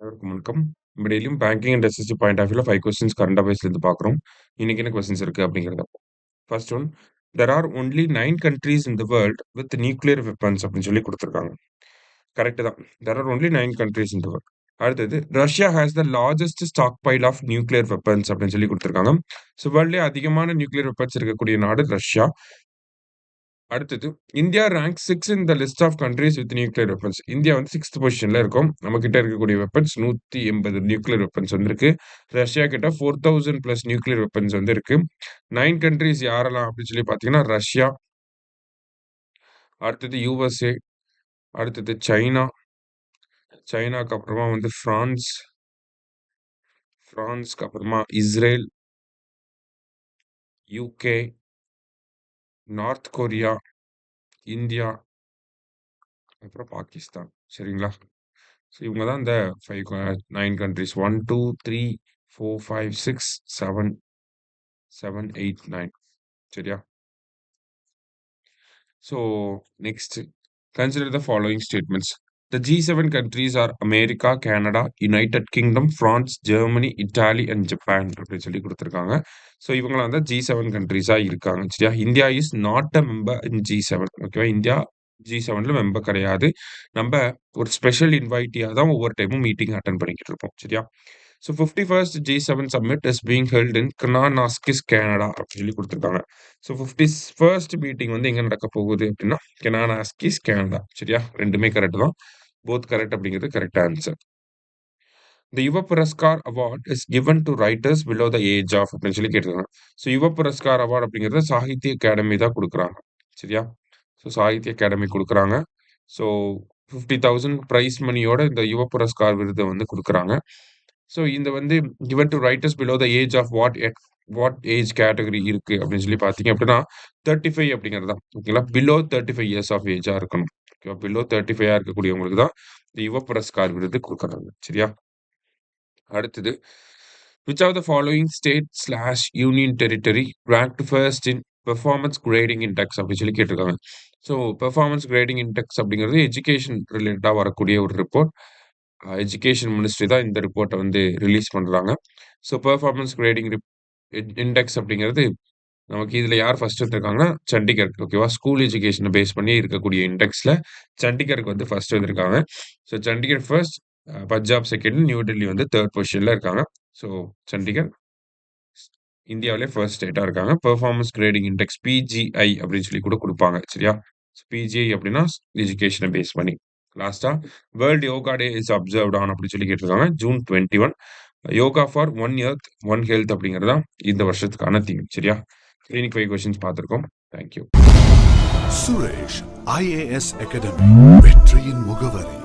அனைவருக்கும் வணக்கம். நம்ம டெய்லியும் banking and SSC point of வியூல 5 கொஸ்டின்ஸ் கரண்ட் அஃபேர்ஸ்லேருந்து பார்க்குறோம். இன்னைக்கு என்ன கொஸ்டின்ஸ் இருக்கு அப்படிங்கிறத. First one, there are only 9 countries in the world with nuclear weapons அப்படின்னு சொல்லி குடுத்துருக்காங்க. கரெக்ட் தான். There are only 9 countries in the world. அடுத்தது, Russia has the largest stockpile of nuclear weapons அப்படின்னு சொல்லி குடுத்துருக்காங்க. ஸோ வேர்ல்ட்லேயே அதிகமான நியூக்ளியர் வெப்பன்ஸ் இருக்கக்கூடிய நாடு ரஷ்யா. அடுத்தது, India rank 6 in the list of countries with nuclear weapons. India வந்து 6th பொசிஷன்ல இருக்கும். நம்ம கிட்ட இருக்கக்கூடிய வெப்பன்ஸ் 180 நியூக்ளியர் வெப்பன்ஸ் வந்து இருக்கு. ரஷ்யா கிட்ட 4000 பிளஸ் நியூக்ளியர் வெப்பன்ஸ் வந்து இருக்கு. 9 கண்ட்ரீஸ் யாரெல்லாம் அப்படின்னு சொல்லி பார்த்தீங்கன்னா, ரஷ்யா, அடுத்தது யுஎஸ்ஏ, அடுத்தது சைனா, சைனாக்கு அப்புறமா வந்து பிரான்ஸ், பிரான்ஸ்க்கு அப்புறமா Israel, UK, north Korea, India, அப்புறம் பாகிஸ்தான். சரிங்களா? ஸோ இவங்க தான் இந்த 9 கண்ட்ரீஸ். 1, 2, 3, 4, 5, 6, 7, 8, 9. சரியா? So next, consider the following statements. The G7 countries are America, Canada, United Kingdom, France, Germany, Italy and Japan அப்படின்னு சொல்லி கொடுத்துருக்காங்க. ஸோ இவங்களாம் தான் G7 கண்ட்ரீஸா இருக்காங்க. சரியா? India is not a member in G7. ஓகேவா? இந்தியா G7ல மெம்பர் கிடையாது. நம்ம ஒரு ஸ்பெஷல் இன்வைட்டியா தான் ஒவ்வொரு டைமும் மீட்டிங் அட்டெண்ட் பண்ணிக்கிட்டு இருப்போம். சரியா? So 51st G7 summit is being held in Kananaskis, Canada அப்படின்னு சொல்லி கொடுத்துருக்காங்க. ஸோ 51st மீட்டிங் வந்து எங்க நடக்க போகுது அப்படின்னா, கனானாஸ்கிஸ், கனடா. சரியா? ரெண்டுமே கரெக்ட் தான். போத் கரெக்ட் அப்படிங்கிறது correct answer. The Yuva Puraskar award is given to writers below the age of அப்படின்னு சொல்லி கேட்டிருக்காங்க. ஸோ யுவ புரஸ்கார் அவார்ட் அப்படிங்கிறது சாகித்ய அகாடமி தான் கொடுக்குறாங்க. சரியா? ஸோ சாகித்ய அகாடமி கொடுக்குறாங்க. ஸோ 50,000 பிரைஸ் மணியோட இந்த யுவ புரஸ்கார் விருதை வந்து கொடுக்குறாங்க. ஸோ இந்த வந்து given to writers below the age of what age category இருக்கு அப்படின்னு சொல்லி பார்த்தீங்க அப்படின்னா 35 அப்படிங்கிறது தான். ஓகேங்களா? பிலோ 35 இயர்ஸ் ஆஃப் ஏஜா இருக்கணும். ஓகேவா? பிலோ 35 இருக்கக்கூடியவங்களுக்கு தான் இந்த யுவ புரஸ்கார் விருது கொடுக்குறாங்க. சரியா? அடுத்தது, which of the following state slash union territory ranked first in performance grading index அப்படின்னு சொல்லி கேட்டிருக்காங்க. ஸோ பெர்ஃபார்மன்ஸ் கிரேடிங் இண்டெக்ஸ் அப்படிங்கிறது எஜுகேஷன் ரிலேட்டடாக வரக்கூடிய ஒரு ரிப்போர்ட். எஜுகேஷன் மினிஸ்ட்ரி தான் இந்த ரிப்போர்ட்டை வந்து ரிலீஸ் பண்ணுறாங்க. ஸோ பெர்ஃபார்மன்ஸ் கிரேடிங் இண்டெக்ஸ் அப்படிங்கிறது நமக்கு இதில் யார் ஃபர்ஸ்ட் வந்திருக்காங்கன்னா சண்டிகர். ஓகேவா? ஸ்கூல் எஜுகேஷனை பேஸ் பண்ணி இருக்கக்கூடிய இண்டெக்ஸில் சண்டிகருக்கு வந்து ஃபர்ஸ்ட் வந்திருக்காங்க. So Chandigarh first, Punjab second, new Delhi வந்து தேர்ட் பொசிஷனில் இருக்காங்க. ஸோ சண்டிகர் இந்தியாவிலே ஃபர்ஸ்ட் ஸ்டேட்டாக இருக்காங்க. பெர்ஃபார்மன்ஸ் கிரேடிங் இண்டெக்ஸ் பிஜிஐ அப்படின்னு சொல்லி கூட கொடுப்பாங்க. சரியா? பிஜிஐ அப்படின்னா எஜுகேஷனை பேஸ் பண்ணி. லாஸ்டா, world yoga day is observed on அப்படின்னு சொல்லி கேட்டிருக்காங்க. June 21. Yoga for one earth one health அப்படிங்கிறது தான் இந்த வருஷத்துக்கான தீம். சரியா? கிளினிக் 5 கொஸ்டின்ஸ் பார்த்துருக்கோம். தேங்க்யூ. சுரேஷ் IAS அகாடமி, வெற்றியின் முகவரி.